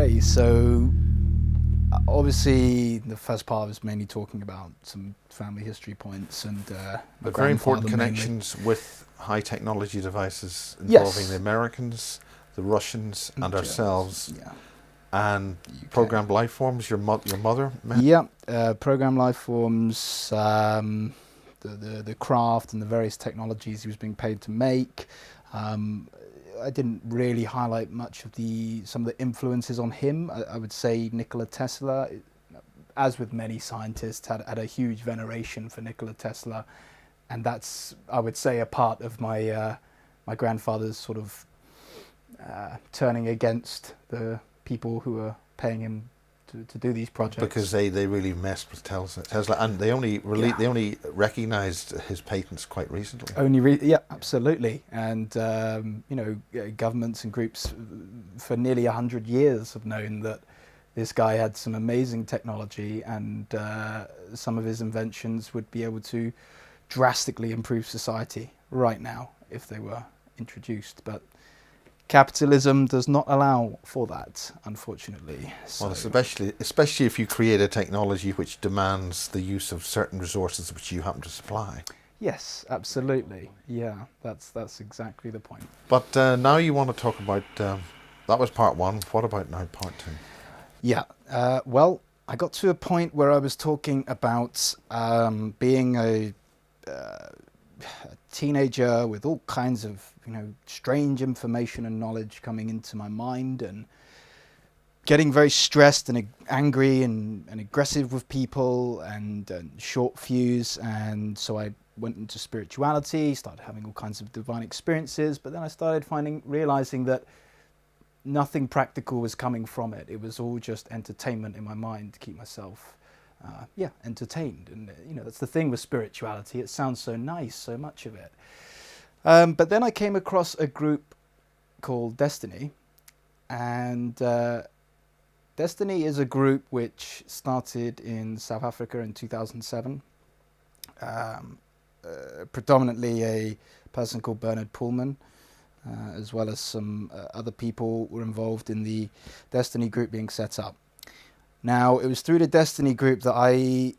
Okay, so obviously the first part was mainly talking about some family history points and my very important grandfather mainly. connections with high technology devices involving Yes. the Americans, the Russians, and Germans, ourselves, yeah. and UK. programmed life forms. Your mother met? Yeah, program life forms, the craft and the various technologies he was being paid to make. I didn't really highlight much of some of the influences on him. I would say Nikola Tesla, as with many scientists, had a huge veneration for Nikola Tesla, and that's, I would say, a part of my my grandfather's sort of turning against the people who were paying him to do these projects. Because they really messed with Tesla, and they only they only recognised his patents quite recently. Yeah, absolutely. And governments and groups for nearly 100 years have known that this guy had some amazing technology, and some of his inventions would be able to drastically improve society right now if they were introduced. But capitalism does not allow for that, unfortunately. Well, especially if you create a technology which demands the use of certain resources which you happen to supply. Yes, absolutely. Yeah, that's exactly the point. But now you want to talk about, that was part one. What about now part two? Yeah, well, I got to a point where I was talking about being a teenager with all kinds of strange information and knowledge coming into my mind, and getting very stressed and angry and aggressive with people, and short fuse. And so I went into spirituality, started having all kinds of divine experiences, but then I started realizing that nothing practical was coming from it. It was all just entertainment in my mind to keep myself entertained. And that's the thing with spirituality, it sounds so nice, so much of it. But then I came across a group called Desteni, and Desteni is a group which started in South Africa in 2007. Predominantly a person called Bernard Pullman, as well as some other people were involved in the Desteni group being set up. Now, it was through the Desteni group that I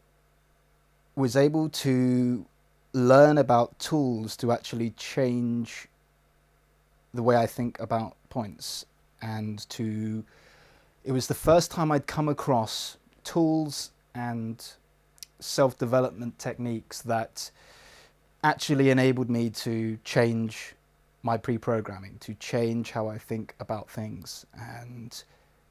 was able to learn about tools to actually change the way I think about points, and it was the first time I'd come across tools and self-development techniques that actually enabled me to change my pre-programming, to change how I think about things. And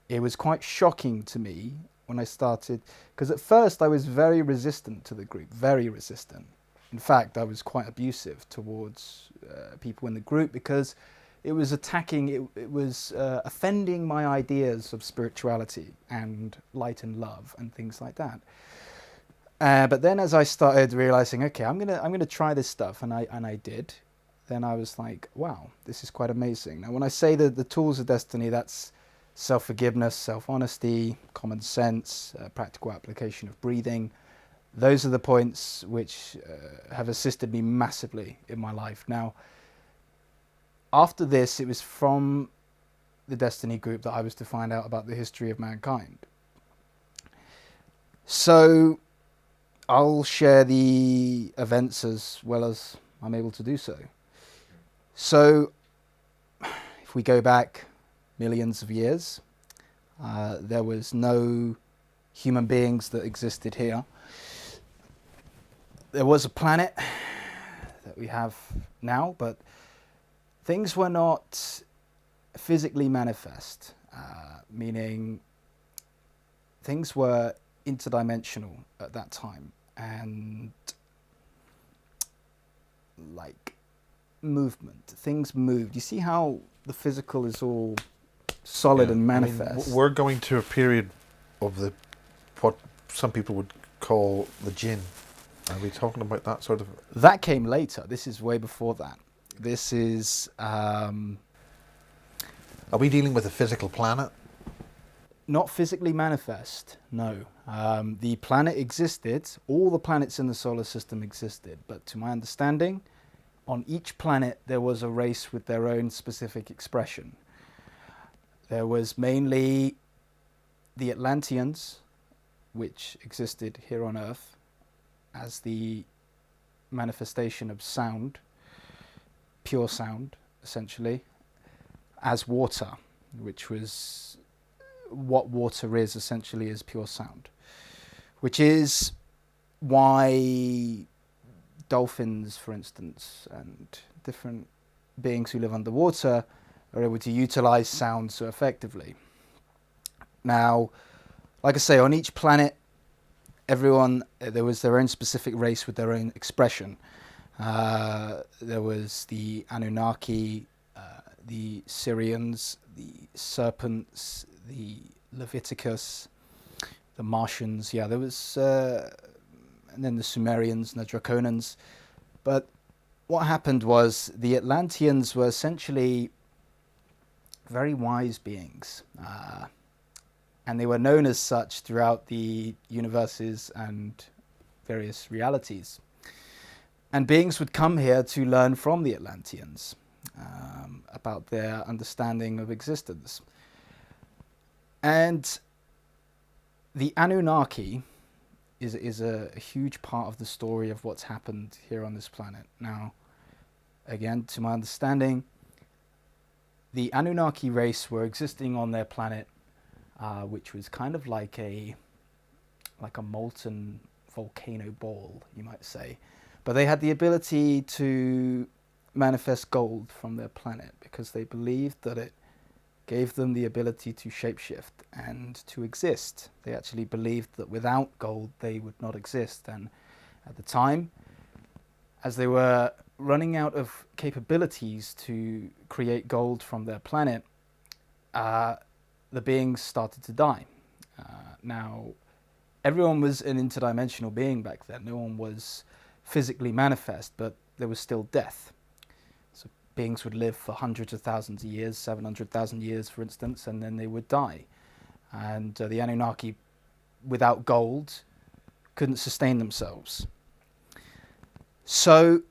it was quite shocking to me when I started, because at first I was very resistant to the group, very resistant. In fact, I was quite abusive towards people in the group, because it was attacking, it was offending my ideas of spirituality and light and love and things like that. But then as I started realizing, okay, I'm gonna try this stuff, and I did, then I was like, wow, this is quite amazing. Now, when I say that the tools of Desteni, that's self-forgiveness, self-honesty, common sense, practical application of breathing. Those are the points which have assisted me massively in my life. Now, after this, it was from the Desteni group that I was to find out about the history of mankind. So I'll share the events as well as I'm able to do so. So if we go back millions of years, there was no human beings that existed here. There was a planet that we have now, but things were not physically manifest, meaning things were interdimensional at that time, and like movement, things moved. You see how the physical is all solid and manifest? I mean, we're going to a period of what some people would call the jinn. Are we talking about that sort of? That came later. This is way before that. This is... Are we dealing with a physical planet? Not physically manifest, no. The planet existed, all the planets in the solar system existed, but to my understanding, on each planet there was a race with their own specific expression. There was mainly the Atlanteans, which existed here on Earth as the manifestation of sound, pure sound, essentially, as water, which was what water is essentially, is pure sound, which is why dolphins, for instance, and different beings who live underwater are able to utilize sound so effectively. Now, like I say, on each planet, everyone, there was their own specific race with their own expression. There was the Anunnaki, the Syrians, the Serpents, the Leviticus, the Martians. Yeah, there was, and then the Sumerians and the Draconans. But what happened was the Atlanteans were essentially very wise beings. And they were known as such throughout the universes and various realities. And beings would come here to learn from the Atlanteans about their understanding of existence. And the Anunnaki is a huge part of the story of what's happened here on this planet. Now, again, to my understanding, the Anunnaki race were existing on their planet, which was kind of like a molten volcano ball, you might say. But they had the ability to manifest gold from their planet because they believed that it gave them the ability to shapeshift and to exist. They actually believed that without gold they would not exist. And at the time, as they were running out of capabilities to create gold from their planet, the beings started to die. Now, everyone was an interdimensional being back then. No one was physically manifest, but there was still death. So beings would live for hundreds of thousands of years, 700,000 years, for instance, and then they would die. And the Anunnaki, without gold, couldn't sustain themselves. So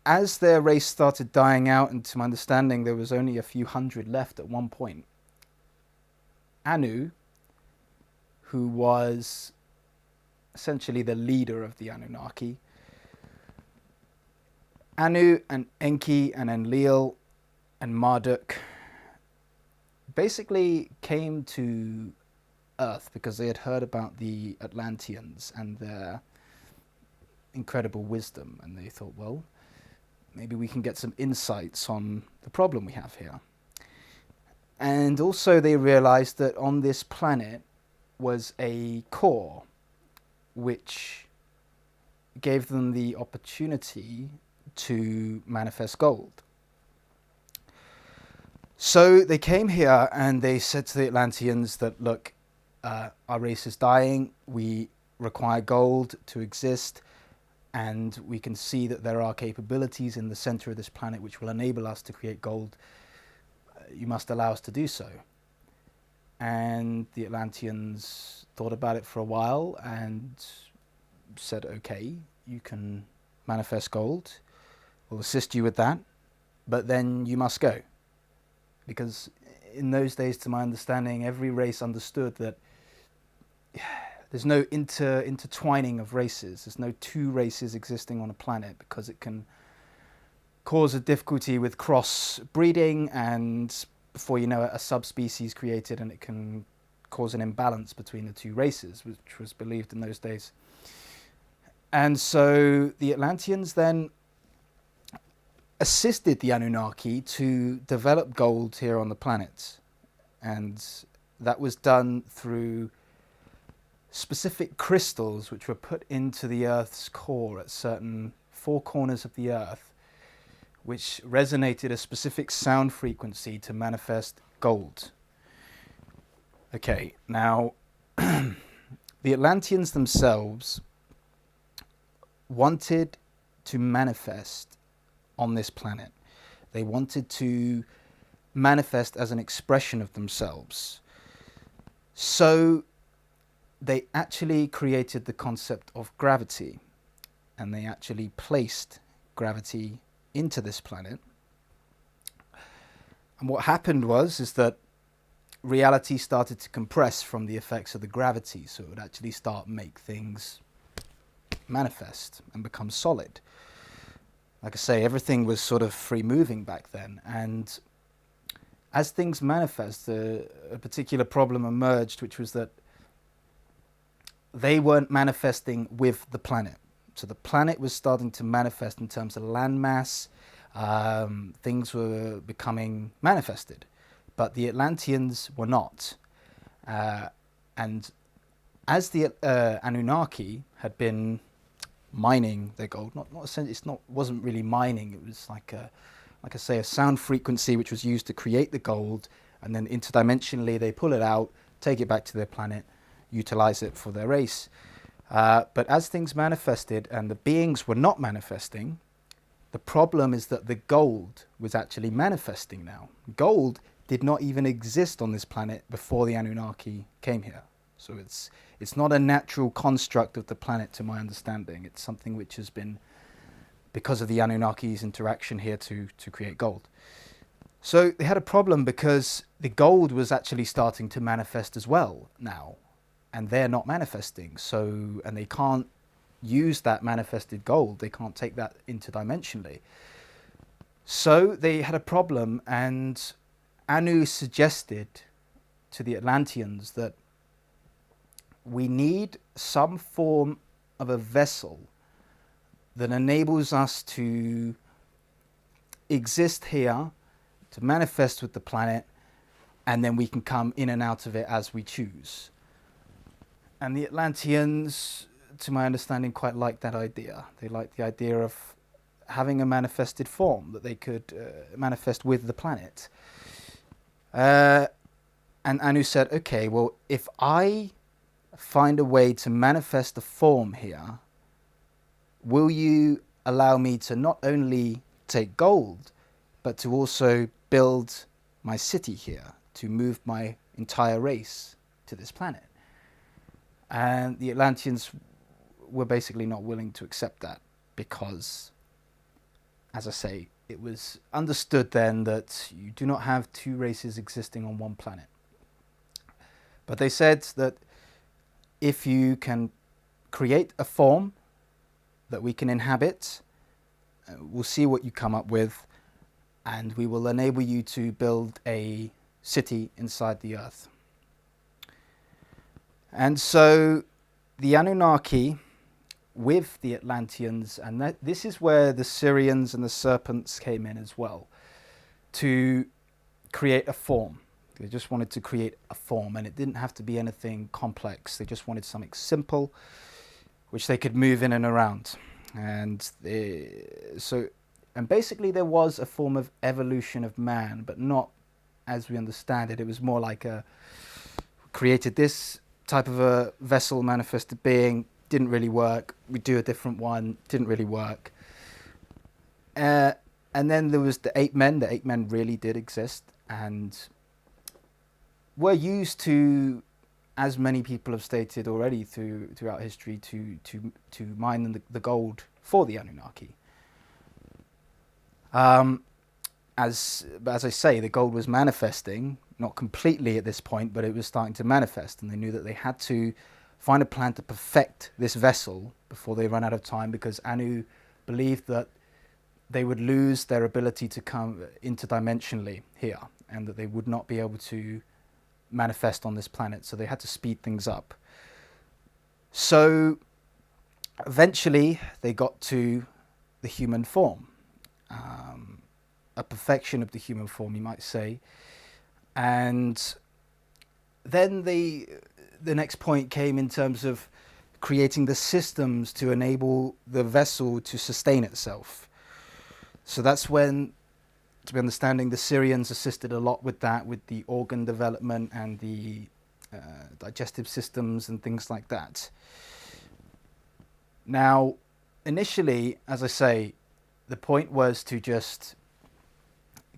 as their race started dying out, and to my understanding there was only a few hundred left at one point, Anu, who was essentially the leader of the Anunnaki, Anu and Enki and Enlil and Marduk basically came to Earth because they had heard about the Atlanteans and their incredible wisdom, and they thought, well, maybe we can get some insights on the problem we have here. And also they realized that on this planet was a core which gave them the opportunity to manifest gold. So they came here and they said to the Atlanteans that, look, our race is dying, we require gold to exist, and we can see that there are capabilities in the center of this planet which will enable us to create gold. You must allow us to do so. And the Atlanteans thought about it for a while and said, okay, you can manifest gold, we'll assist you with that, but then you must go. Because in those days, to my understanding, every race understood that there's no intertwining of races. There's no two races existing on a planet because it can cause a difficulty with cross-breeding, and before you know it, a subspecies created, and it can cause an imbalance between the two races, which was believed in those days. And so the Atlanteans then assisted the Anunnaki to develop gold here on the planet. And that was done through specific crystals which were put into the Earth's core at certain four corners of the Earth, which resonated a specific sound frequency to manifest gold. Okay, now the Atlanteans themselves wanted to manifest on this planet. They wanted to manifest as an expression of themselves. So they actually created the concept of gravity, and they actually placed gravity into this planet. And what happened is that reality started to compress from the effects of the gravity, so it would actually start make things manifest and become solid. Like I say, everything was sort of free moving back then, and as things manifest, a particular problem emerged, which was that they weren't manifesting with the planet. So the planet was starting to manifest in terms of landmass. Things were becoming manifested, but the Atlanteans were not. And as the Anunnaki had been mining their gold, wasn't really mining. It was like I say, a sound frequency which was used to create the gold, and then interdimensionally they pull it out, take it back to their planet, utilize it for their race. But as things manifested and the beings were not manifesting, the problem is that the gold was actually manifesting now. Gold did not even exist on this planet before the Anunnaki came here. So it's not a natural construct of the planet, to my understanding. It's something which has been, because of the Anunnaki's interaction here, to create gold. So they had a problem because the gold was actually starting to manifest as well now, and they're not manifesting. So, and they can't use that manifested gold. They can't take that interdimensionally. So they had a problem, and Anu suggested to the Atlanteans that we need some form of a vessel that enables us to exist here, to manifest with the planet, and then we can come in and out of it as we choose. And the Atlanteans, to my understanding, quite liked that idea. They liked the idea of having a manifested form that they could manifest with the planet. And Anu said, okay, well, if I find a way to manifest a form here, will you allow me to not only take gold, but to also build my city here, to move my entire race to this planet? And the Atlanteans were basically not willing to accept that because, as I say, it was understood then that you do not have two races existing on one planet. But they said that if you can create a form that we can inhabit, we'll see what you come up with, and we will enable you to build a city inside the earth. And so the Anunnaki with the Atlanteans, and this is where the Syrians and the serpents came in as well, to create a form. They just wanted to create a form, and it didn't have to be anything complex. They just wanted something simple, which they could move in and around. And basically there was a form of evolution of man, but not as we understand it. It was more like created this type of a vessel, manifested being, didn't really work. We do a different one, didn't really work. And then there was the 8 men. The 8 men really did exist and were used to, as many people have stated already throughout history, to mine the gold for the Anunnaki. As I say, the gold was manifesting, not completely at this point, but it was starting to manifest, and they knew that they had to find a plan to perfect this vessel before they run out of time, because Anu believed that they would lose their ability to come interdimensionally here, and that they would not be able to manifest on this planet, so they had to speed things up. So eventually they got to the human form, a perfection of the human form, you might say. And then the next point came in terms of creating the systems to enable the vessel to sustain itself. So that's when, to be understanding, the Syrians assisted a lot with that, with the organ development and the digestive systems and things like that. Now, initially, as I say, the point was to just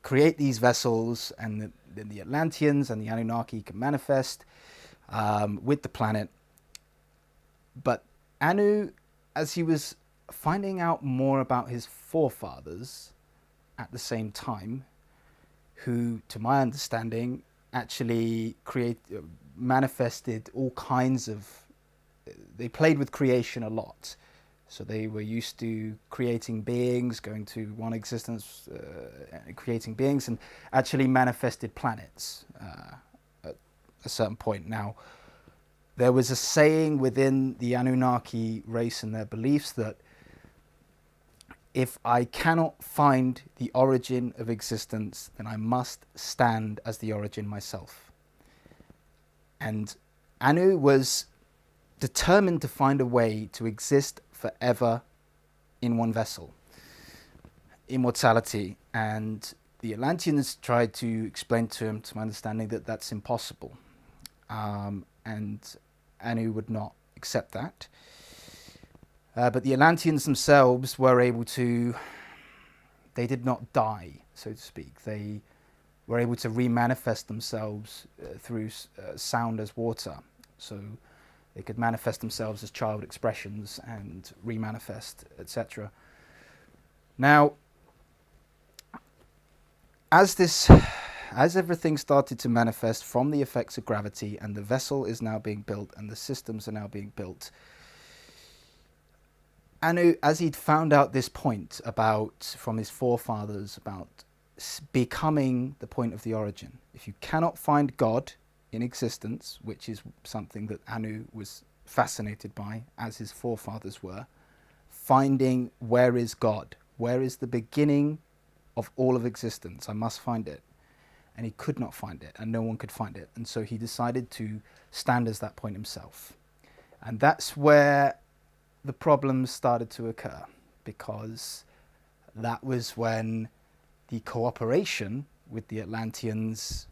create these vessels, and then the Atlanteans and the Anunnaki can manifest with the planet. But Anu, as he was finding out more about his forefathers at the same time, who, to my understanding, actually manifested all kinds of. They played with creation a lot. So they were used to creating beings, going to one existence, creating beings, and actually manifested planets at a certain point. Now, there was a saying within the Anunnaki race and their beliefs that if I cannot find the origin of existence, then I must stand as the origin myself. And Anu was determined to find a way to exist forever in one vessel, immortality. And the Atlanteans tried to explain to him, to my understanding, that that's impossible. And Anu would not accept that. But the Atlanteans themselves were able to, they did not die, so to speak. They were able to remanifest themselves through sound as water. So they could manifest themselves as child expressions and remanifest, etc. Now, as everything started to manifest from the effects of gravity, and the vessel is now being built and the systems are now being built, Anu, as he'd found out this point from his forefathers about becoming the point of the origin, if you cannot find God in existence, which is something that Anu was fascinated by, as his forefathers were, finding where is God, where is the beginning of all of existence, I must find it. And he could not find it, and no one could find it. And so he decided to stand as that point himself. And that's where the problems started to occur, because that was when the cooperation with the Atlanteans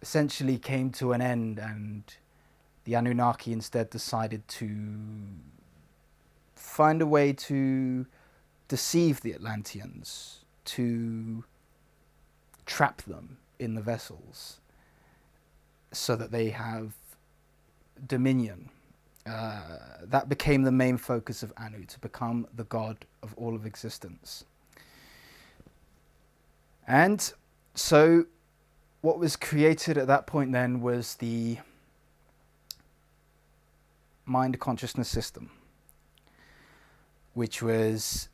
essentially came to an end, and the Anunnaki instead decided to find a way to deceive the Atlanteans, to trap them in the vessels so that they have dominion. That became the main focus of Anu, to become the god of all of existence. And so what was created at that point then was the mind consciousness system, which was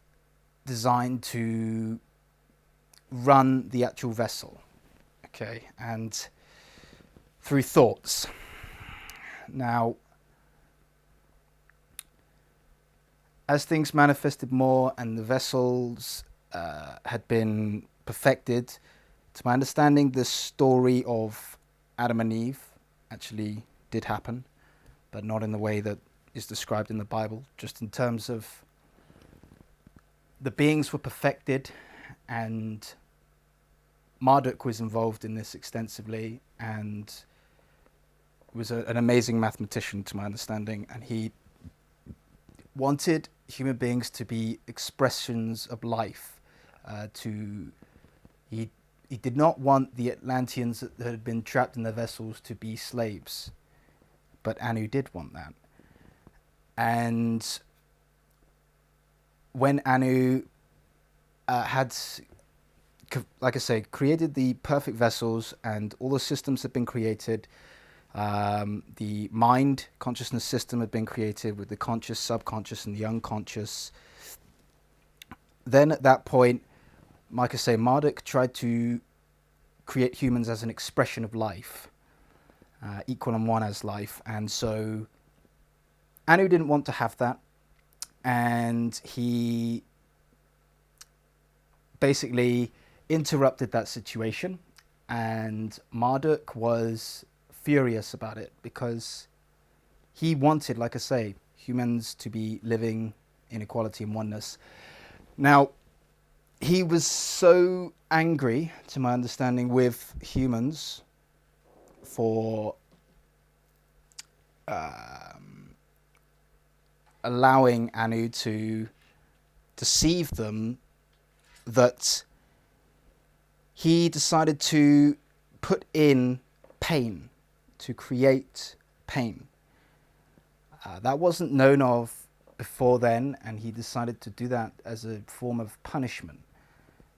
designed to run the actual vessel, okay, and through thoughts. Now, as things manifested more and the vessels had been perfected, to my understanding, the story of Adam and Eve actually did happen, but not in the way that is described in the Bible, just in terms of the beings were perfected, and Marduk was involved in this extensively and was an amazing mathematician, to my understanding, and he wanted human beings to be expressions of life. He did not want the Atlanteans that had been trapped in their vessels to be slaves, but Anu did want that. And when Anu had, like I say, created the perfect vessels and all the systems had been created, the mind consciousness system had been created with the conscious, subconscious, and the unconscious. Then at that point, like I say, Marduk tried to create humans as an expression of life, equal and one as life. And so Anu didn't want to have that. And he basically interrupted that situation. And Marduk was furious about it, because he wanted, like I say, humans to be living in equality and oneness. Now, he was so angry, to my understanding, with humans for allowing Anu to deceive them, that he decided to put in pain, to create pain. That wasn't known of before then, and he decided to do that as a form of punishment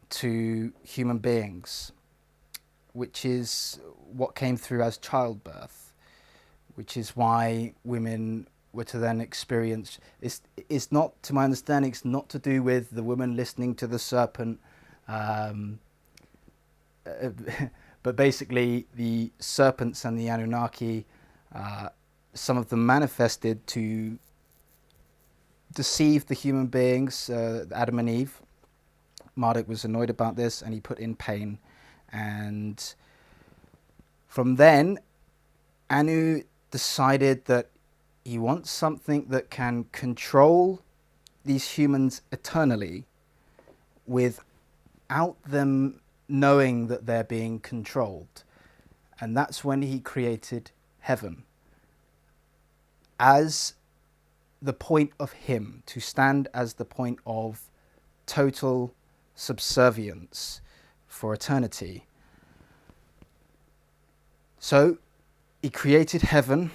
to human beings. which is what came through as childbirth, which is why women were to then experience. It's not, to my understanding, it's not to do with the woman listening to the serpent, but basically the serpents and the Anunnaki, some of them manifested to deceive the human beings, Adam and Eve. Marduk was annoyed about this and he put in pain. And from then, Anu decided that he wants something that can control these humans eternally without them knowing that they're being controlled. And that's when he created heaven as the point of him, to stand as the point of total subservience for eternity. So he created heaven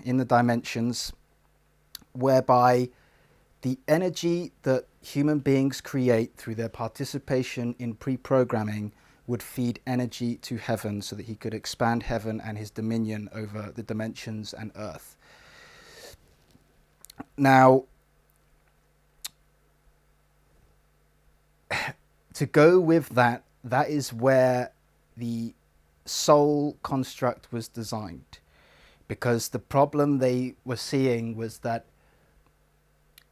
in the dimensions, whereby the energy that human beings create through their participation in pre-programming would feed energy to heaven, so that he could expand heaven and his dominion over the dimensions and earth. Now, to go with that, that is where the soul construct was designed. Because the problem they were seeing was that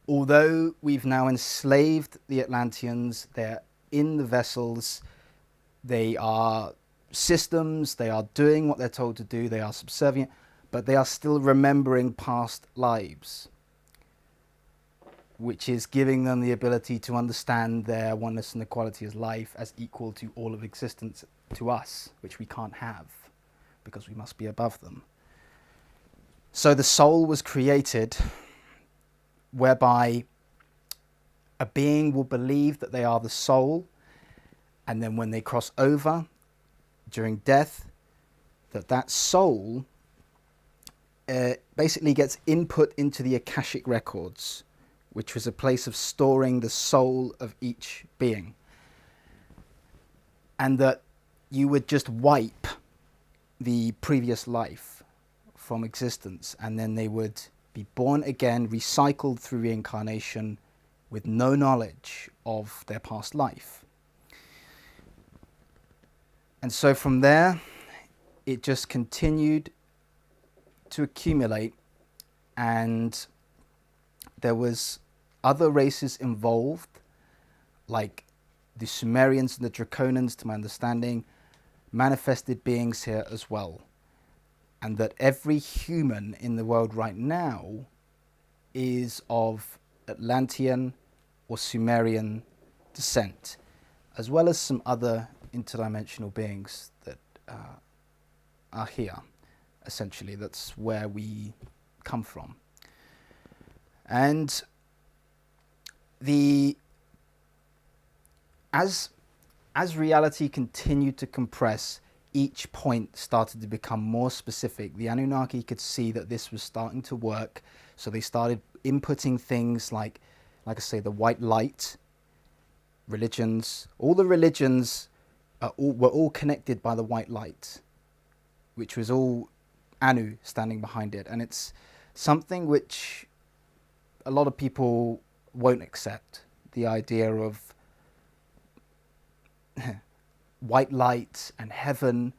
although we've now enslaved the Atlanteans, they're in the vessels, they are systems, they are doing what they're told to do, they are subservient, but they are still remembering past lives, which is giving them the ability to understand their oneness and equality as life as equal to all of existence to us, which we can't have because we must be above them. So the soul was created whereby a being will believe that they are the soul, and then when they cross over during death, that soul basically gets input into the Akashic records, which was a place of storing the soul of each being. And that you would just wipe the previous life from existence, and then they would be born again, recycled through reincarnation with no knowledge of their past life. And so from there, it just continued to accumulate, and there was other races involved, like the Sumerians and the Draconians, to my understanding, manifested beings here as well. And that every human in the world right now is of Atlantean or Sumerian descent, as well as some other interdimensional beings that are here. Essentially, that's where we come from. And as reality continued to compress, each point started to become more specific. The Anunnaki could see that this was starting to work, so they started inputting things like I say, the white light, religions. All the religions were all connected by the white light, which was all Anu standing behind it. And it's something which a lot of people won't accept, the idea of white light and heaven,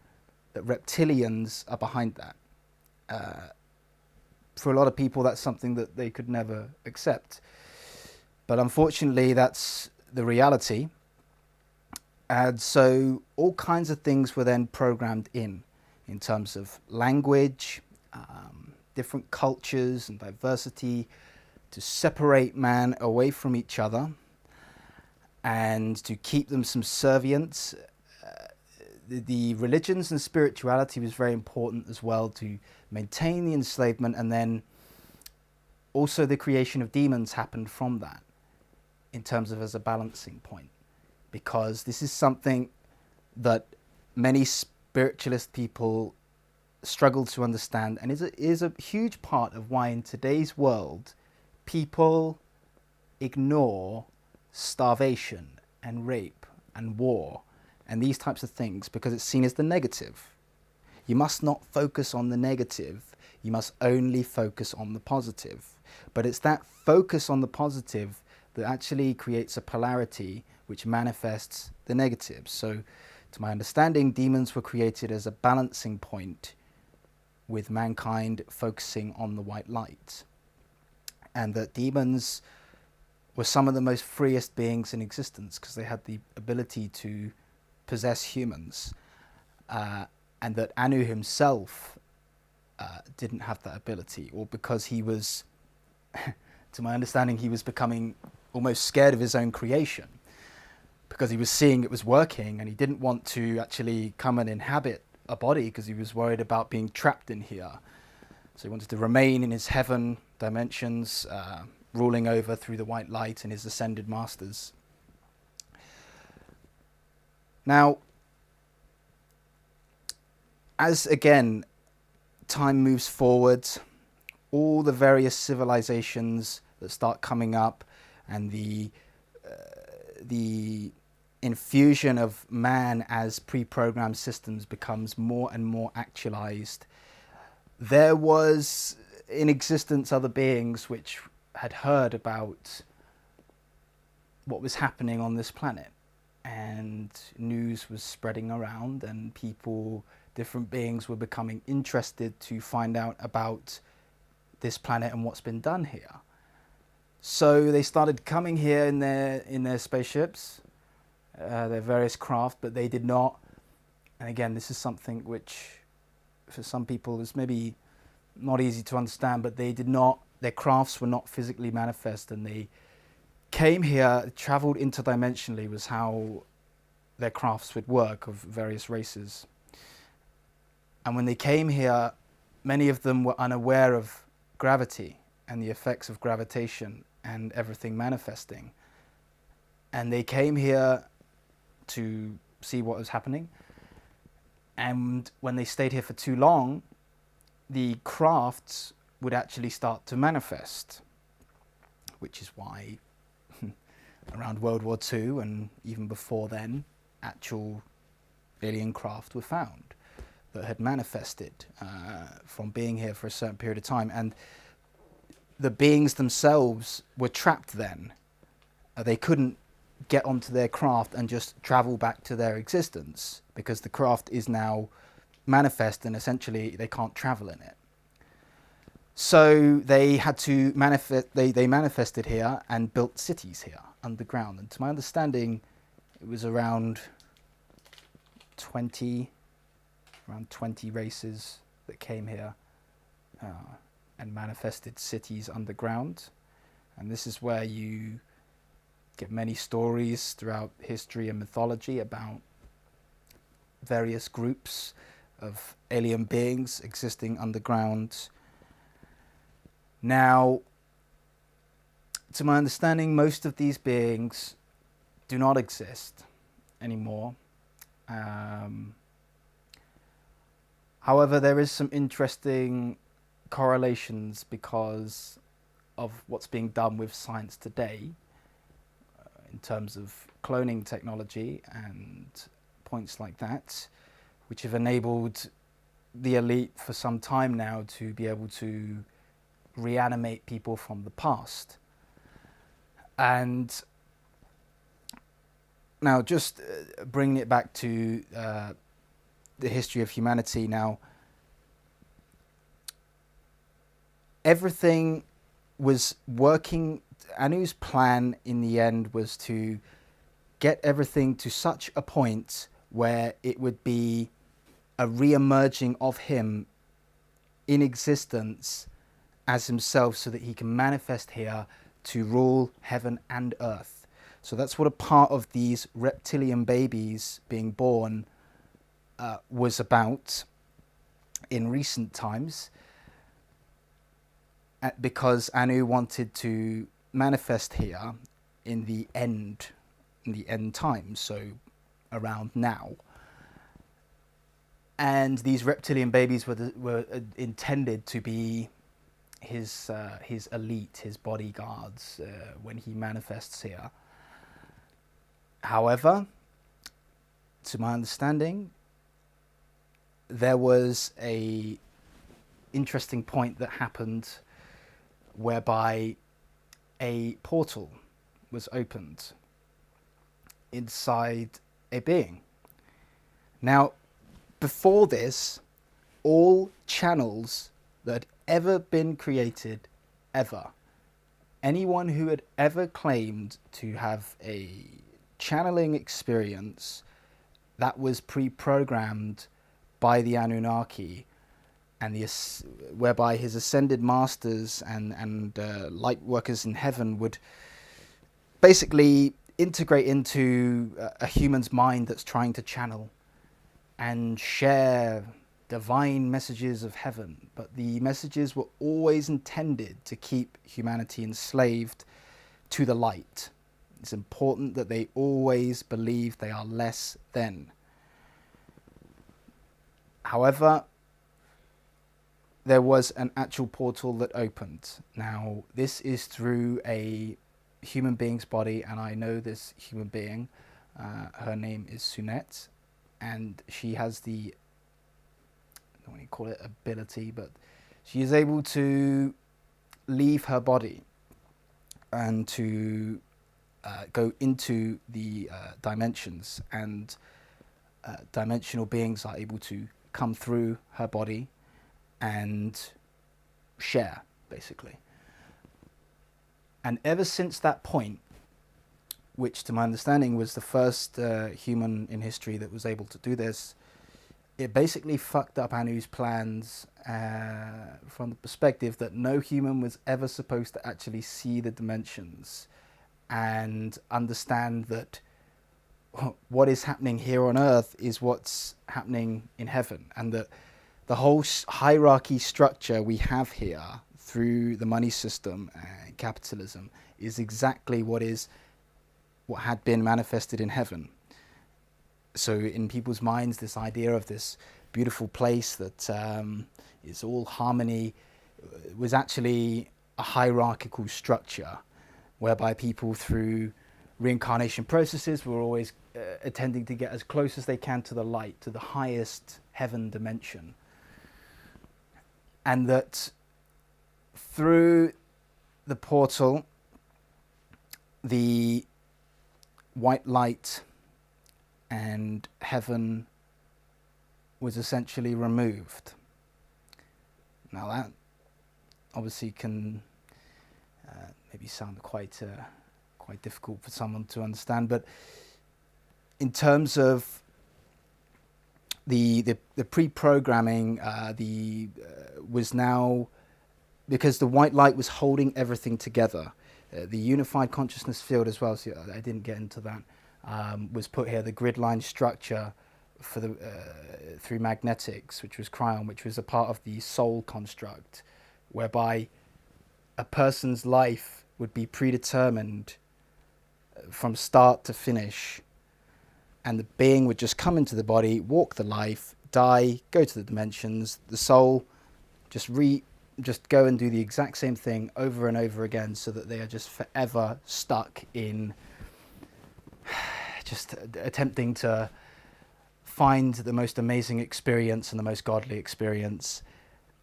that reptilians are behind that. For a lot of people, that's something that they could never accept. But unfortunately, that's the reality. And so all kinds of things were then programmed in terms of language, different cultures and diversity, to separate man away from each other and to keep them subservient. The religions and spirituality was very important as well, to maintain the enslavement, and then also the creation of demons happened from that in terms of as a balancing point, because this is something that many spiritualist people struggle to understand, and is a huge part of why in today's world people ignore starvation and rape and war and these types of things, because it's seen as the negative. You must not focus on the negative. You must only focus on the positive. But it's that focus on the positive that actually creates a polarity which manifests the negative. So, to my understanding, demons were created as a balancing point, with mankind focusing on the white light. And that demons were some of the most freest beings in existence because they had the ability to possess humans. And that Anu himself didn't have that ability, or because he was, to my understanding, he was becoming almost scared of his own creation because he was seeing it was working, and he didn't want to actually come and inhabit a body because he was worried about being trapped in here. So he wanted to remain in his heaven dimensions, ruling over through the white light and his ascended masters. Now, as again time moves forward, all the various civilizations that start coming up, and the infusion of man as pre-programmed systems becomes more and more actualized. There was in existence other beings which had heard about what was happening on this planet, and news was spreading around, and people, different beings, were becoming interested to find out about this planet and what's been done here. So they started coming here in their spaceships, their various craft, but they did not. And again, this is something which, for some people, is maybe not easy to understand. But they did not. Their crafts were not physically manifest, and they came here, travelled interdimensionally, was how their crafts would work, of various races. And when they came here, many of them were unaware of gravity and the effects of gravitation and everything manifesting. And they came here to see what was happening. And when they stayed here for too long, the crafts would actually start to manifest, which is why around World War II and even before then, actual alien craft were found that had manifested from being here for a certain period of time. And the beings themselves were trapped then. They couldn't get onto their craft and just travel back to their existence, because the craft is now manifest and essentially they can't travel in it. So they had to manifest. They manifested here and built cities here underground. And to my understanding, it was around 20 races that came here and manifested cities underground. And this is where you get many stories throughout history and mythology about various groups of alien beings existing underground. Now, to my understanding, most of these beings do not exist anymore. However, there is some interesting correlations because of what's being done with science today in terms of cloning technology and points like that, which have enabled the elite for some time now to be able to reanimate people from the past. And now, just bringing it back to the history of humanity now, everything was working. Anu's plan in the end was to get everything to such a point where it would be a re-emerging of him in existence as himself, so that he can manifest here to rule heaven and earth. So that's what a part of these reptilian babies being born was about in recent times, because Anu wanted to manifest here in the end times, so around now. And these reptilian babies were intended to be his elite, his bodyguards, when he manifests here. However, to my understanding, there was a interesting point that happened whereby a portal was opened inside a being. Now, before this, all channels that had ever been created, ever, anyone who had ever claimed to have a channeling experience that was pre-programmed by the Anunnaki, and whereby his ascended masters and light workers in heaven would basically integrate into a human's mind that's trying to channel and share divine messages of heaven. But the messages were always intended to keep humanity enslaved to the light. It's important that they always believe they are less than. However, there was an actual portal that opened. Now, this is through a human being's body, and I know this human being. Her name is Sept, and she has the, I don't want to call it ability, but she is able to leave her body and to go into the dimensions, and dimensional beings are able to come through her body and share, basically. And ever since that point, which to my understanding was the first human in history that was able to do this, it basically fucked up Anu's plans from the perspective that no human was ever supposed to actually see the dimensions and understand that what is happening here on Earth is what's happening in heaven, and that the whole hierarchy structure we have here through the money system and capitalism is exactly what had been manifested in heaven. So in people's minds, this idea of this beautiful place that is all harmony was actually a hierarchical structure whereby people, through reincarnation processes, were always attending to get as close as they can to the light, to the highest heaven dimension. And that through the portal, the white light and heaven was essentially removed. Now that obviously can maybe sound quite difficult for someone to understand, but in terms of the pre-programming, was now, because the white light was holding everything together. The unified consciousness field as well, so I didn't get into that, was put here. The grid line structure for the through magnetics, which was Cryon, which was a part of the soul construct, whereby a person's life would be predetermined from start to finish, and the being would just come into the body, walk the life, die, go to the dimensions. The soul just go and do the exact same thing over and over again, so that they are just forever stuck in just attempting to find the most amazing experience and the most godly experience.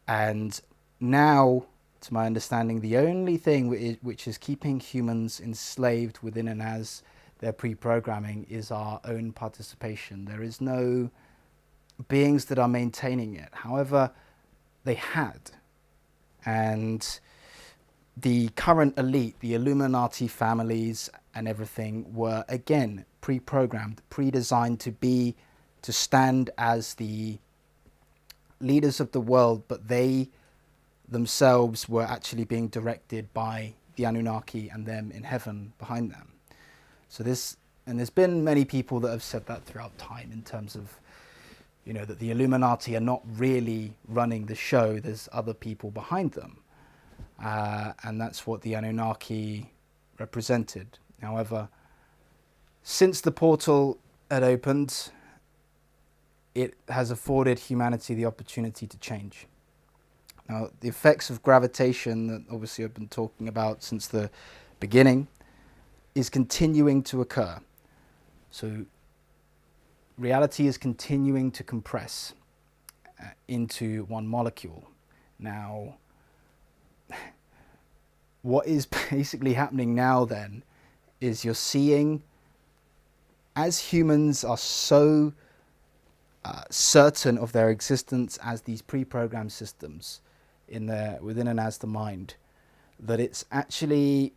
And now, to my understanding, the only thing which is keeping humans enslaved within and as their pre-programming is our own participation. There is no beings that are maintaining it. However, they had. And the current elite, the Illuminati families and everything, were again pre-programmed, pre-designed to stand as the leaders of the world, but they themselves were actually being directed by the Anunnaki and them in heaven behind them. So there's been many people that have said that throughout time, in terms of, that the Illuminati are not really running the show. There's other people behind them. And that's what the Anunnaki represented. However, since the portal had opened, it has afforded humanity the opportunity to change. Now, the effects of gravitation that obviously I've been talking about since the beginning is continuing to occur. So reality is continuing to compress into one molecule. Now, what is basically happening now then is you're seeing, as humans are so certain of their existence as these pre-programmed systems within and as the mind, that it's actually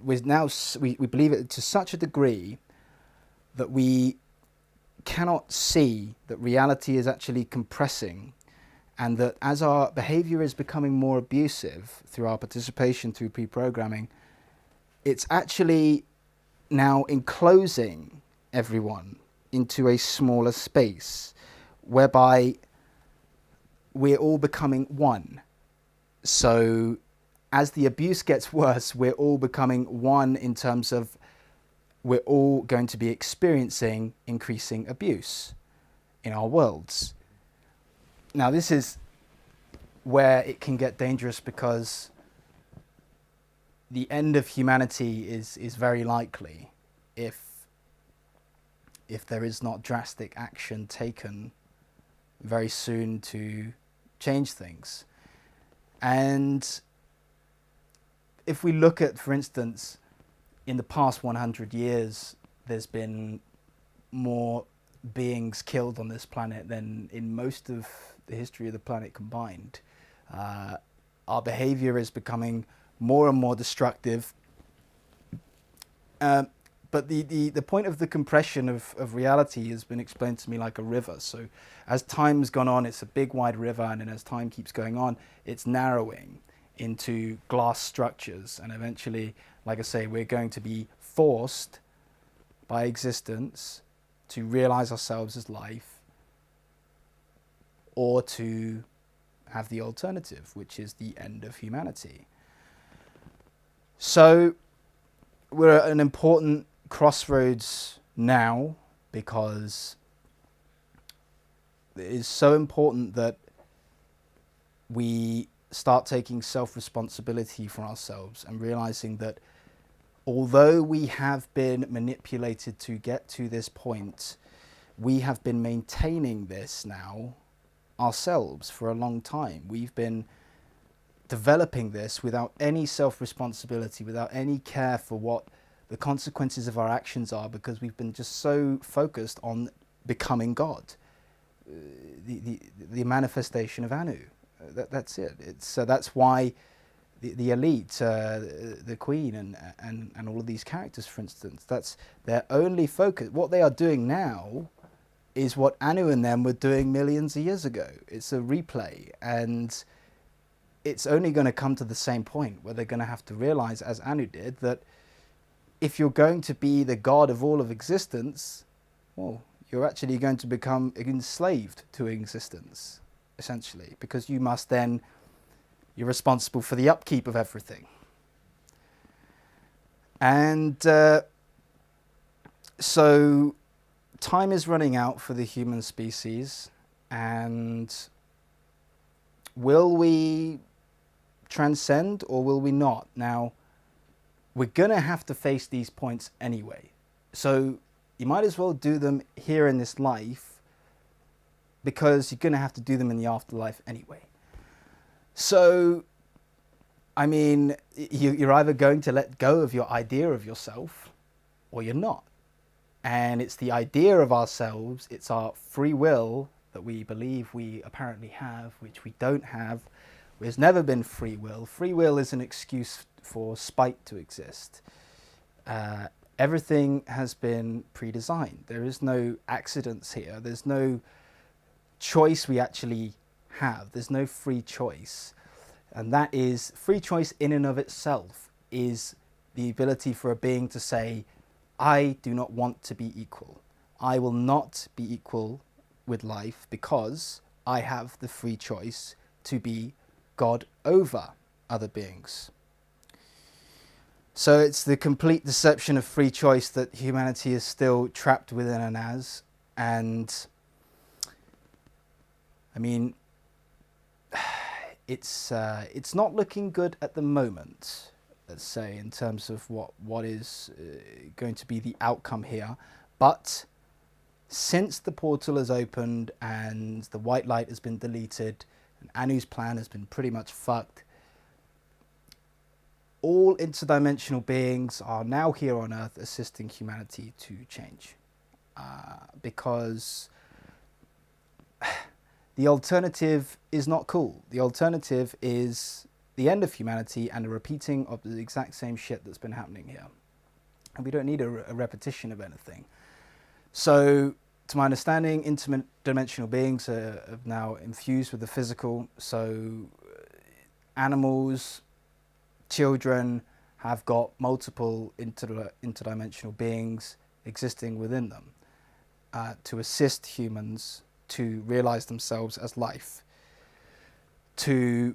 we believe it to such a degree that we cannot see that reality is actually compressing, and that as our behavior is becoming more abusive through our participation through pre-programming, it's actually now enclosing everyone into a smaller space whereby we're all becoming one. So as the abuse gets worse, we're all becoming one in terms of we're all going to be experiencing increasing abuse in our worlds. Now, this is where it can get dangerous, because the end of humanity is very likely if there is not drastic action taken very soon to change things. And if we look at, for instance, in the past 100 years, there's been more beings killed on this planet than in most of the history of the planet combined. Our behavior is becoming more and more destructive. But the point of the compression of reality has been explained to me like a river. So as time's gone on, it's a big wide river, and then as time keeps going on, it's narrowing into glass structures. And eventually, like I say, we're going to be forced by existence to realize ourselves as life, or to have the alternative, which is the end of humanity. So we're at an important crossroads now, because it is so important that we start taking self-responsibility for ourselves and realizing that although we have been manipulated to get to this point, we have been maintaining this now ourselves for a long time. We've been developing this without any self-responsibility, without any care for what the consequences of our actions are, because we've been just so focused on becoming God, the manifestation of Anu. That's it. That's why the elite, the Queen, and all of these characters, for instance, that's their only focus. What they are doing now is what Anu and them were doing millions of years ago. It's a replay, and it's only going to come to the same point where they're going to have to realize, as Anu did, that if you're going to be the God of all of existence, well, you're actually going to become enslaved to existence, essentially, because you must then, you're responsible for the upkeep of everything. And so time is running out for the human species, and will we transcend or will we not? Now, we're going to have to face these points anyway. So you might as well do them here in this life, because you're going to have to do them in the afterlife anyway. So, I mean, you're either going to let go of your idea of yourself or you're not. And it's the idea of ourselves, it's our free will that we believe we apparently have, which we don't have. There's never been free will. Free will is an excuse for spite to exist. Everything has been pre-designed. There is no accidents here. There's no choice we actually have. There's no free choice. And that is, free choice in and of itself is the ability for a being to say, I do not want to be equal. I will not be equal with life because I have the free choice to be God over other beings. So it's the complete deception of free choice that humanity is still trapped within and as. And I mean, it's not looking good at the moment, let's say, in terms of what is going to be the outcome here. But since the portal has opened and the white light has been deleted and Anu's plan has been pretty much fucked, all interdimensional beings are now here on Earth assisting humanity to change. Because the alternative is not cool. The alternative is the end of humanity and a repeating of the exact same shit that's been happening here. And we don't need a repetition of anything. So, to my understanding, interdimensional beings are now infused with the physical. So, animals, children have got multiple interdimensional beings existing within them to assist humans to realize themselves as life, to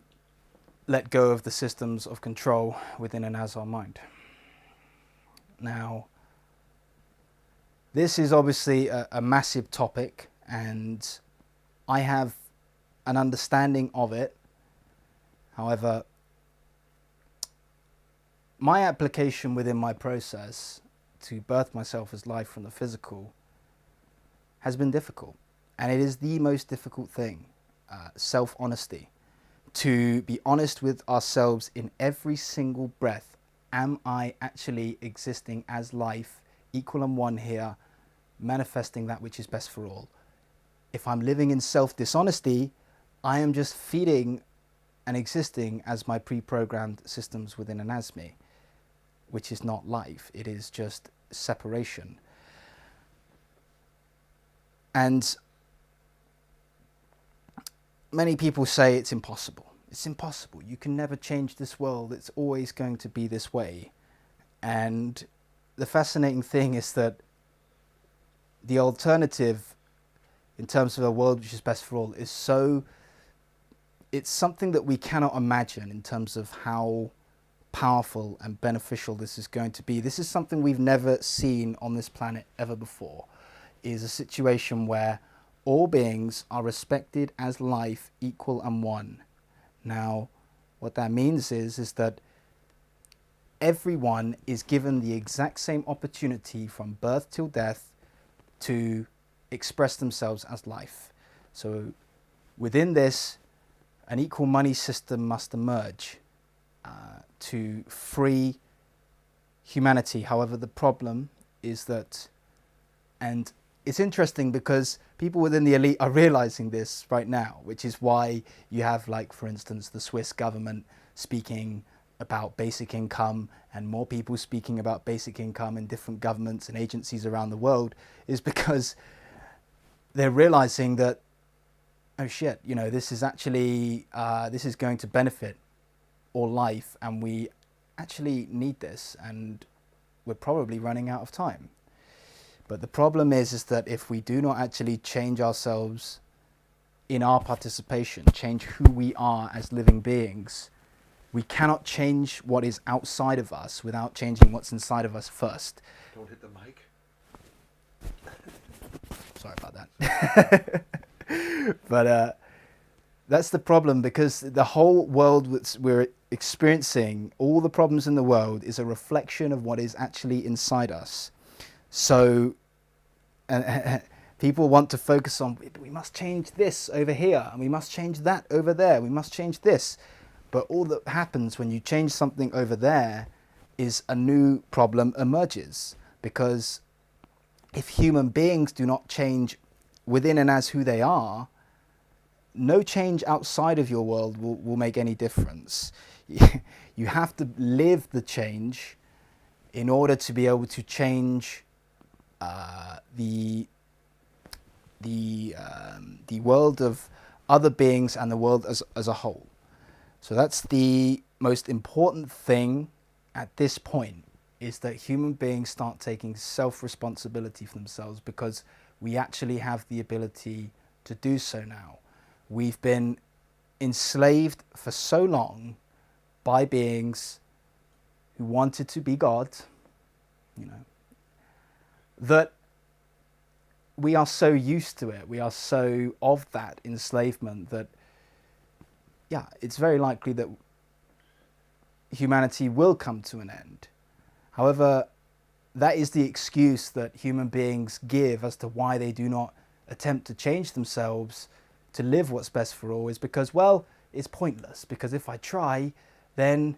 let go of the systems of control within and as our mind. Now, this is obviously a massive topic, and I have an understanding of it. However, my application within my process to birth myself as life from the physical has been difficult. And it is the most difficult thing, self-honesty. To be honest with ourselves in every single breath. Am I actually existing as life, equal and one here, manifesting that which is best for all? If I'm living in self-dishonesty, I am just feeding and existing as my pre-programmed systems within and as me, which is not life. It is just separation. And many people say it's impossible. It's impossible. You can never change this world. It's always going to be this way. And the fascinating thing is that the alternative, in terms of a world which is best for all, is it's something that we cannot imagine in terms of how powerful and beneficial this is going to be. This is something we've never seen on this planet ever before, is a situation where all beings are respected as life, equal and one. Now, what that means is that everyone is given the exact same opportunity from birth till death to express themselves as life. So within this, an equal money system must emerge to free humanity. However, the problem is that, and it's interesting because people within the elite are realizing this right now, which is why you have, like, for instance, the Swiss government speaking about basic income and more people speaking about basic income in different governments and agencies around the world, is because they're realizing that, oh shit, you know, this is actually, this is going to benefit all life, and we actually need this, and we're probably running out of time. But the problem is that if we do not actually change ourselves in our participation, change who we are as living beings, we cannot change what is outside of us without changing what's inside of us first. Don't hit the mic. Sorry about that. But that's the problem, because the whole world we're experiencing, all the problems in the world, is a reflection of what is actually inside us. So people want to focus on, we must change this over here, and we must change that over there, we must change this. But all that happens when you change something over there is a new problem emerges. Because if human beings do not change within and as who they are, no change outside of your world will make any difference. You have to live the change in order to be able to change the world of other beings and the world as a whole. So that's the most important thing at this point, is that human beings start taking self-responsibility for themselves, because we actually have the ability to do so now. We've been enslaved for so long by beings who wanted to be God, you know, that we are so used to it, we are so of that enslavement that, yeah, it's very likely that humanity will come to an end. However, that is the excuse that human beings give as to why they do not attempt to change themselves to live what's best for all, is because, well, it's pointless, because if I try, then,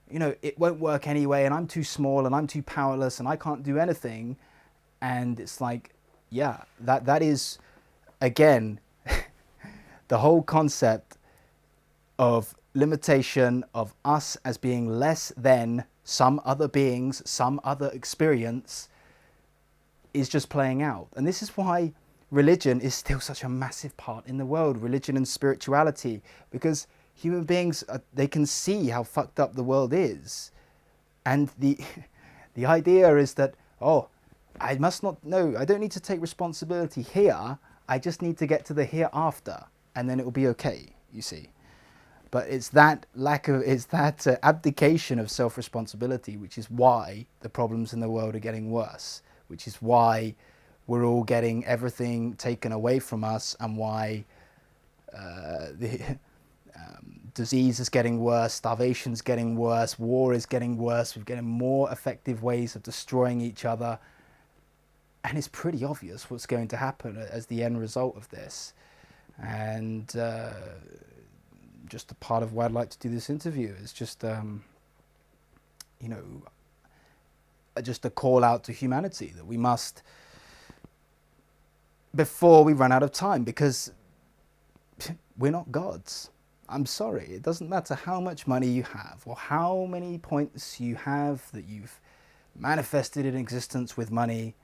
you know, it won't work anyway, and I'm too small and I'm too powerless and I can't do anything. And it's like, yeah, that is, again, the whole concept of limitation of us as being less than some other beings, some other experience, is just playing out. And this is why religion is still such a massive part in the world, religion and spirituality, because human beings, they can see how fucked up the world is. And the idea is that, oh, I must not know, I don't need to take responsibility here, I just need to get to the hereafter, and then it will be okay, you see. But it's that abdication of self-responsibility, which is why the problems in the world are getting worse, which is why we're all getting everything taken away from us, and why the disease is getting worse, starvation is getting worse, war is getting worse, we're getting more effective ways of destroying each other. And it's pretty obvious what's going to happen as the end result of this. And just a part of why I'd like to do this interview is just, you know, just a call out to humanity that we must, before we run out of time, because we're not gods. I'm sorry, it doesn't matter how much money you have or how many points you have that you've manifested in existence with money.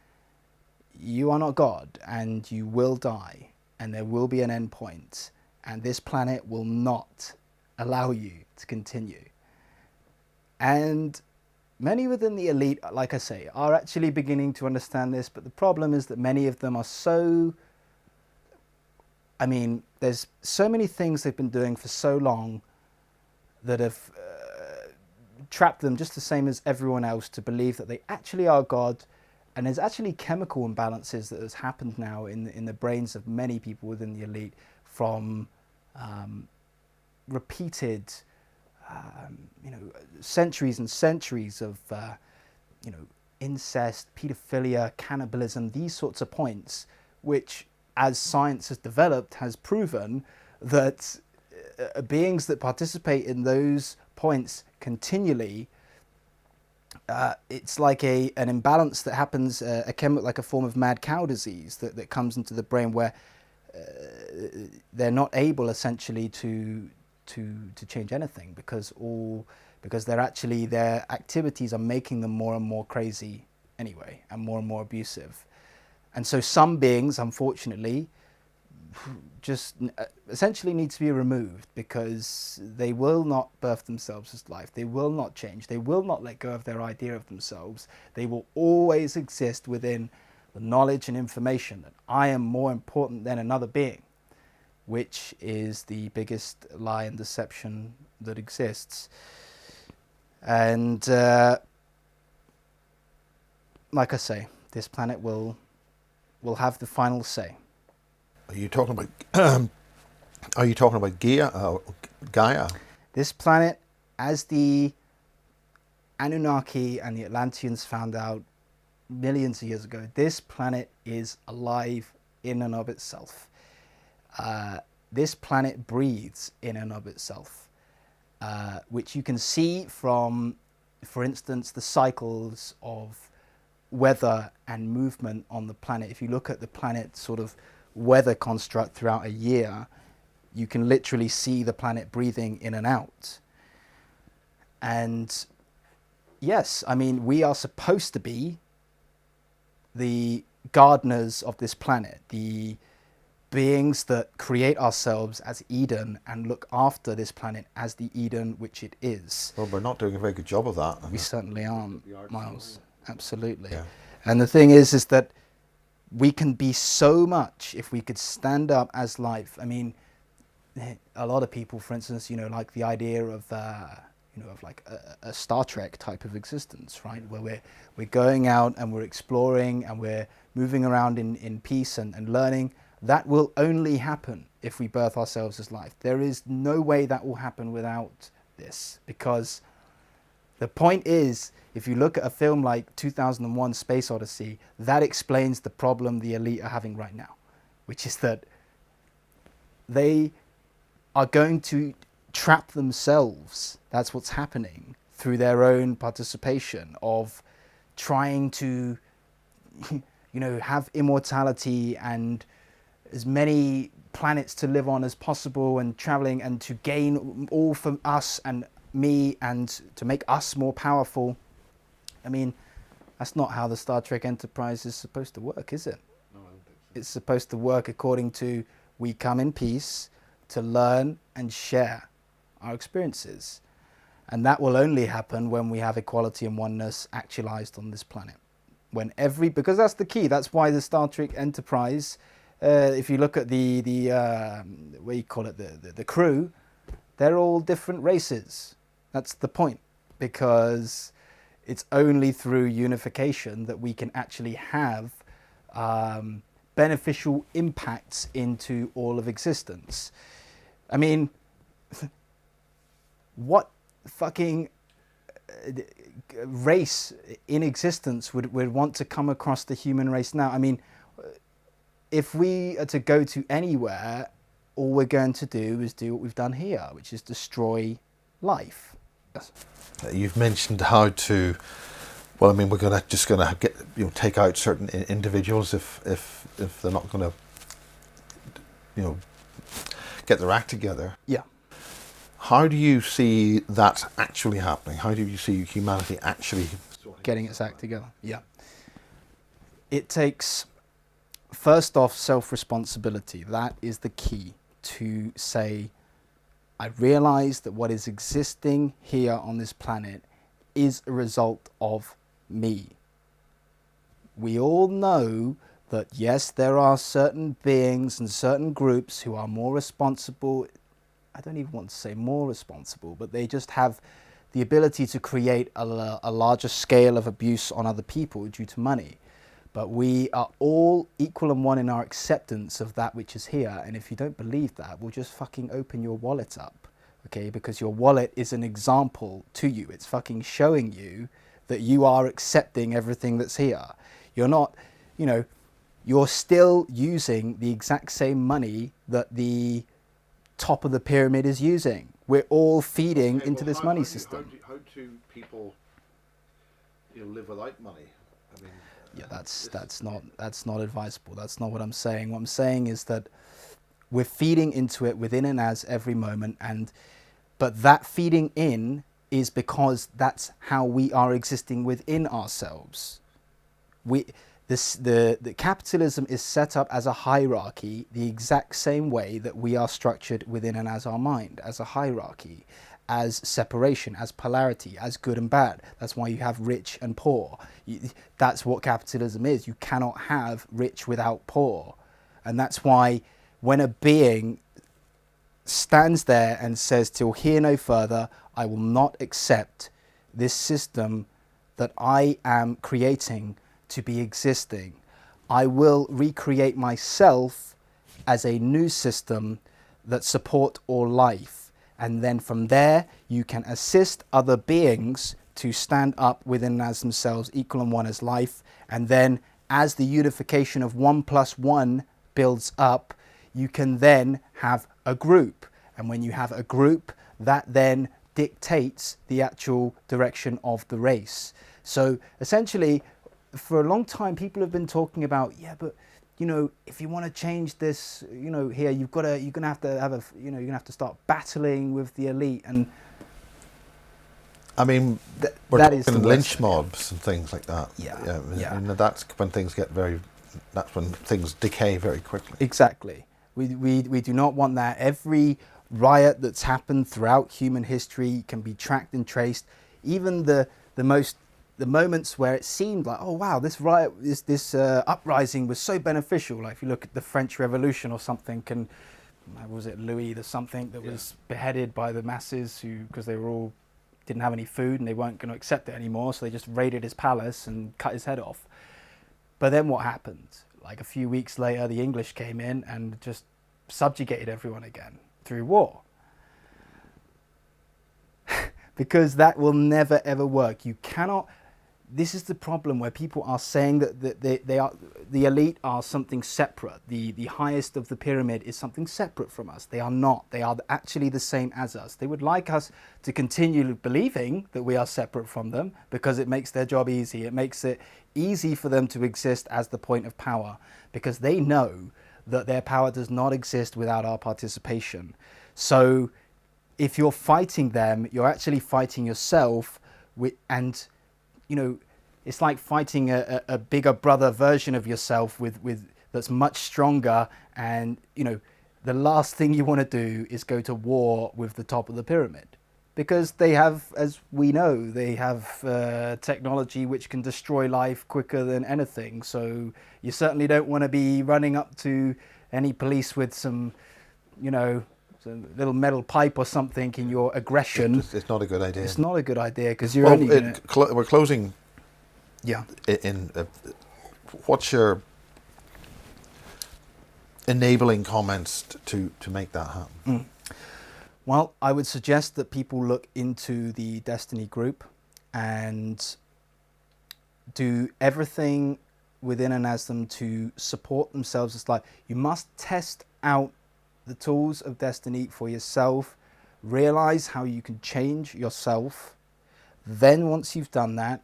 You are not God, and you will die, and there will be an end point, and this planet will not allow you to continue. And many within the elite, like I say, are actually beginning to understand this, but the problem is that many of them are so, I mean, there's so many things they've been doing for so long that have trapped them just the same as everyone else to believe that they actually are God. And there's actually chemical imbalances that has happened now in the brains of many people within the elite from repeated, you know, centuries and centuries of, you know, incest, paedophilia, cannibalism, these sorts of points, which, as science has developed, has proven that beings that participate in those points continually, it's like an imbalance that happens, like a form of mad cow disease that comes into the brain, where they're not able essentially to change anything, because their activities are making them more and more crazy anyway, and more abusive. And so some beings, unfortunately, just essentially need to be removed, because they will not birth themselves as life. They will not change. They will not let go of their idea of themselves. They will always exist within the knowledge and information that I am more important than another being, which is the biggest lie and deception that exists. And like I say, this planet will have the final say. Are you talking about? Are you talking about Gaia? This planet, as the Anunnaki and the Atlanteans found out millions of years ago, this planet is alive in and of itself. This planet breathes in and of itself, which you can see from, for instance, the cycles of weather and movement on the planet. If you look at the planet's sort of weather construct throughout a year, you can literally see the planet breathing in and out. And yes, I mean, we are supposed to be the gardeners of this planet, the beings that create ourselves as Eden and look after this planet as the Eden which it is. Well, we're not doing a very good job of that. We certainly aren't, Miles. Absolutely. Yeah. And the thing is that we can be so much if we could stand up as life. I mean, a lot of people, for instance, you know, like the idea of, you know, of like a Star Trek type of existence, right? Where we're going out and we're exploring and we're moving around in peace and learning. That will only happen if we birth ourselves as life. There is no way that will happen without this, because The point is, if you look at a film like 2001 Space Odyssey, that explains the problem the elite are having right now, which is that they are going to trap themselves. That's what's happening through their own participation of trying to, have immortality and as many planets to live on as possible, and traveling and to gain all from us and me and to make us more powerful. I mean, that's not how the Star Trek Enterprise is supposed to work, is it? No, I don't think so. It's supposed to work according to, we come in peace to learn and share our experiences. And that will only happen when we have equality and oneness actualized on this planet. Because that's the key. That's why the Star Trek Enterprise, if you look at the what do you call it, the crew, they're all different races. That's the point, because it's only through unification that we can actually have beneficial impacts into all of existence. I mean, what fucking race in existence would want to come across the human race now? I mean, if we are to go to anywhere, all we're going to do is do what we've done here, which is destroy life. You've mentioned how to. Well, I mean, we're just going to get take out certain individuals if they're not going to get their act together. Yeah. How do you see that actually happening? How do you see humanity actually getting its act together? Yeah. It takes, first off, self-responsibility. That is the key to say, I realize that what is existing here on this planet is a result of me. We all know that, yes, there are certain beings and certain groups who are more responsible. I don't even want to say more responsible, but they just have the ability to create a larger scale of abuse on other people due to money. But we are all equal and one in our acceptance of that which is here. And if you don't believe that, we'll just fucking open your wallet up, okay? Because your wallet is an example to you. It's fucking showing you that you are accepting everything that's here. You're not, you're still using the exact same money that the top of the pyramid is using. We're all feeding into this money system. How do people live without money? I mean, yeah, that's not advisable. That's not what I'm saying. What I'm saying is that we're feeding into it within and as every moment, but that feeding in is because that's how we are existing within ourselves. The capitalism is set up as a hierarchy the exact same way that we are structured within and as our mind, as a hierarchy, as separation, as polarity, as good and bad. That's why you have rich and poor. That's what capitalism is. You cannot have rich without poor. And that's why when a being stands there and says, till here no further, I will not accept this system that I am creating to be existing. I will recreate myself as a new system that support all life. And then from there, you can assist other beings to stand up within as themselves, equal and one as life. And then as the unification of 1 + 1 builds up, you can then have a group. And when you have a group, that then dictates the actual direction of the race. So essentially, for a long time, people have been talking about, yeah, but if you want to change this, here you're gonna have to have you're gonna have to start battling with the elite. And I mean, we're talking lynch mobs and things like that. Yeah. And that's when things that's when things decay very quickly. Exactly. We do not want that. Every riot that's happened throughout human history can be tracked and traced. Even the moments where it seemed like, oh wow, this riot, this uprising was so beneficial. Like if you look at the French Revolution or something, and was it Louis the something that was beheaded by the masses because they were all didn't have any food and they weren't going to accept it anymore, so they just raided his palace and cut his head off. But then what happened? Like a few weeks later, the English came in and just subjugated everyone again through war. because that will never ever work. You cannot. This is the problem where people are saying that they are, the elite are something separate. The highest of the pyramid is something separate from us. They are not. They are actually the same as us. They would like us to continue believing that we are separate from them because it makes their job easy. It makes it easy for them to exist as the point of power, because they know that their power does not exist without our participation. So if you're fighting them, you're actually fighting yourself and you know, it's like fighting a bigger brother version of yourself with that's much stronger. And you know, the last thing you want to do is go to war with the top of the pyramid, because they have, as we know, they have technology which can destroy life quicker than anything. So you certainly don't want to be running up to any police with some, you know, some little metal pipe or something in your aggression. It's not a good idea. It's not a good idea, because you're only going to... We're closing. Yeah. What's your enabling comments to make that happen? Well, I would suggest that people look into the Desteni group and do everything within and as them to support themselves. It's like you must test out the tools of Desteni for yourself, realize how you can change yourself. Then once you've done that,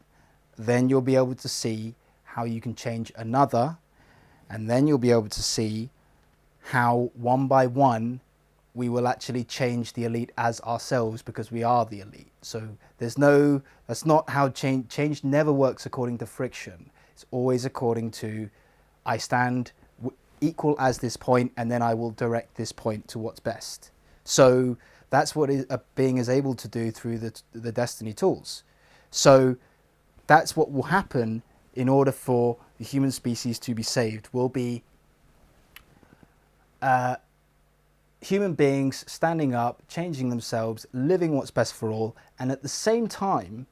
then you'll be able to see how you can change another, and then you'll be able to see how one by one we will actually change the elite as ourselves, because we are the elite. So that's not how change never works according to friction. It's always according to, I stand equal as this point, and then I will direct this point to what's best. So that's what a being is able to do through the Desteni tools. So that's what will happen in order for the human species to be saved, will be human beings standing up, changing themselves, living what's best for all, and at the same time,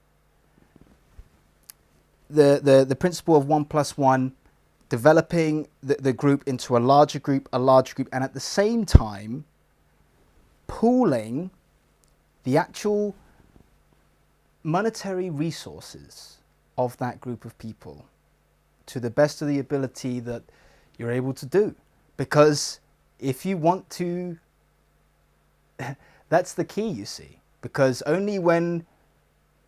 the principle of 1+1, developing the group into a larger group, and at the same time, pooling the actual monetary resources of that group of people to the best of the ability that you're able to do. Because if you want to, that's the key, you see, because only when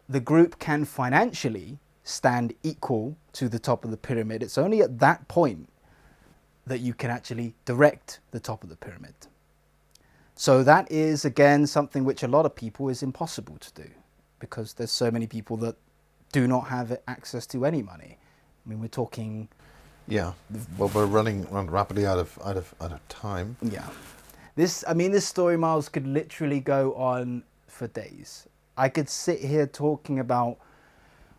the group can financially stand equal to the top of the pyramid, it's only at that point that you can actually direct the top of the pyramid. So that is, again, something which a lot of people is impossible to do, because there's so many people that do not have access to any money. I mean, we're talking... Yeah, well, we're running rapidly out of time. Yeah. This story, Miles, could literally go on for days. I could sit here talking about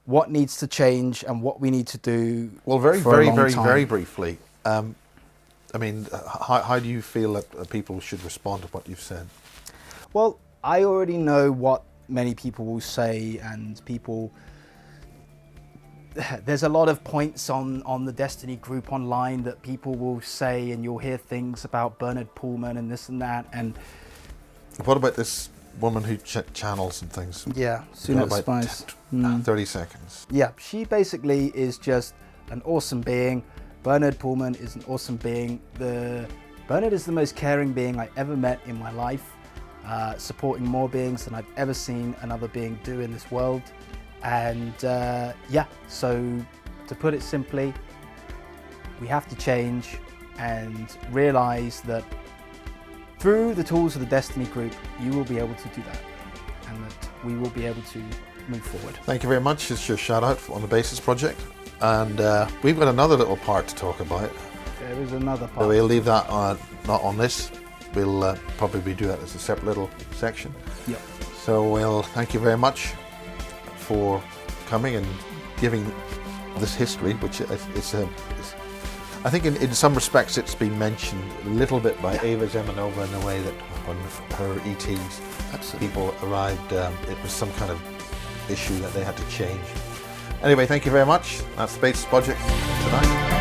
what needs to change and what we need to do. Well, very briefly. I mean, how do you feel that people should respond to what you've said? Well, I already know what many people will say, and people... There's a lot of points on the Desteni group online that people will say, and you'll hear things about Bernard Pullman and this and that. And what about this woman who channels and things? Yeah, Sunat Spice. 30 seconds. Yeah, she basically is just an awesome being. Bernard Pullman is an awesome being. Bernard is the most caring being I ever met in my life, supporting more beings than I've ever seen another being do in this world. And yeah, so to put it simply, we have to change and realize that through the tools of the Desteni group, you will be able to do that, and that we will be able to move forward. Thank you very much. It's your shout out on the Basis Project. And we've got another little part to talk about. There is another part. But we'll leave that not on this. We'll probably do that as a separate little section. Yep. So we'll thank you very much for coming and giving this history, which is I think in some respects it's been mentioned a little bit by Eva Zemanova in the way that when her ETs people arrived, it was some kind of issue that they had to change. Anyway, thank you very much. That's the Basis Project tonight.